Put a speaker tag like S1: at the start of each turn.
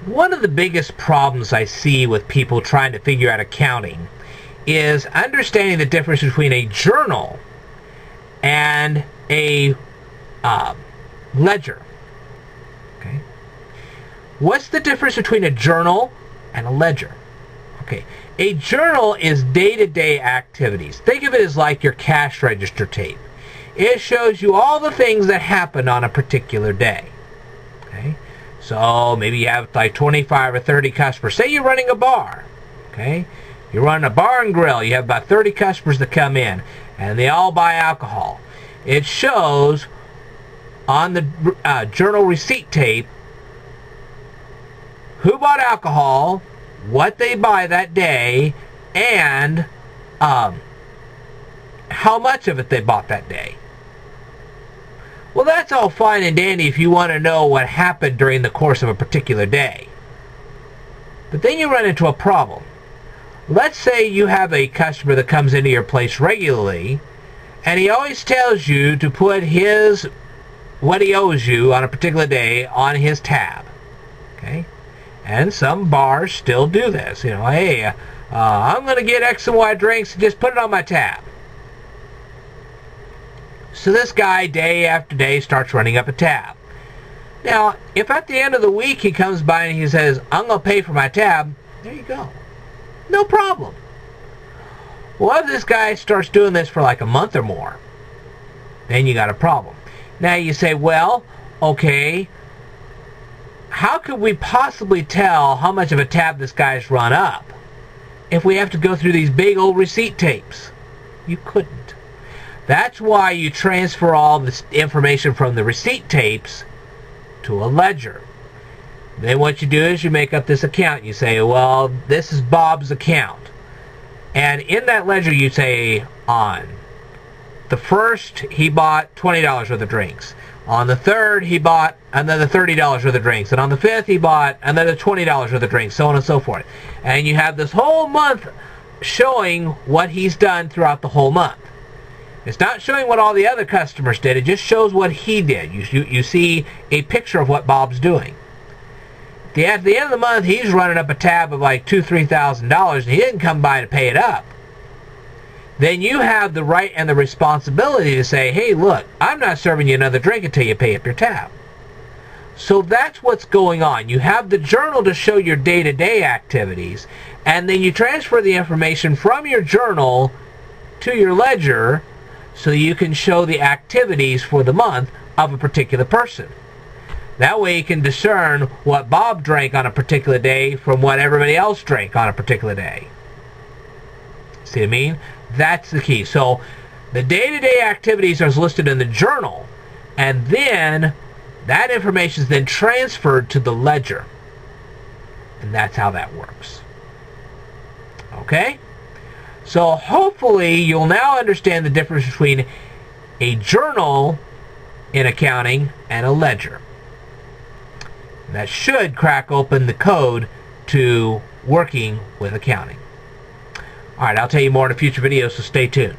S1: One of the biggest problems I see with people trying to figure out accounting is understanding the difference between a journal and a ledger. Okay. What's the difference between a journal and a ledger? Okay. A journal is day-to-day activities. Think of it as like your cash register tape. It shows you all the things that happened on a particular day. Okay. So maybe you have like 25 or 30 customers. Say you're running a bar. Okay. You're running a bar and grill. You have about 30 customers that come in, and they all buy alcohol. It shows on the journal receipt tape who bought alcohol, what they buy that day, and how much of it they bought that day. Well, that's all fine and dandy if you want to know what happened during the course of a particular day. But then you run into a problem. Let's say you have a customer that comes into your place regularly, and he always tells you to put what he owes you on a particular day on his tab. Okay? And some bars still do this. You know, hey, I'm going to get X and Y drinks and just put it on my tab. So this guy, day after day, starts running up a tab. Now, if at the end of the week he comes by and he says, I'm going to pay for my tab, there you go. No problem. Well, if this guy starts doing this for like a month or more, then you got a problem. Now you say, well, okay, how could we possibly tell how much of a tab this guy's run up if we have to go through these big old receipt tapes? You couldn't. That's why you transfer all this information from the receipt tapes to a ledger. Then what you do is you make up this account. You say, well, this is Bob's account. And in that ledger you say, on the first he bought $20 worth of drinks. On the third he bought another $30 worth of drinks. And on the fifth he bought another $20 worth of drinks, so on and so forth. And you have this whole month showing what he's done throughout the whole month. It's not showing what all the other customers did. It just shows what he did. You see a picture of what Bob's doing. At the end of the month, he's running up a tab of like $2,000, $3,000, and he didn't come by to pay it up. Then you have the right and the responsibility to say, hey, look, I'm not serving you another drink until you pay up your tab. So that's what's going on. You have the journal to show your day-to-day activities, and then you transfer the information from your journal to your ledger so you can show the activities for the month of a particular person. That way you can discern what Bob drank on a particular day from what everybody else drank on a particular day. See what I mean? That's the key. So the day-to-day activities are listed in the journal, and then that information is then transferred to the ledger. And that's how that works. Okay? So hopefully you'll now understand the difference between a journal in accounting and a ledger. And that should crack open the code to working with accounting. Alright, I'll tell you more in a future video, so stay tuned.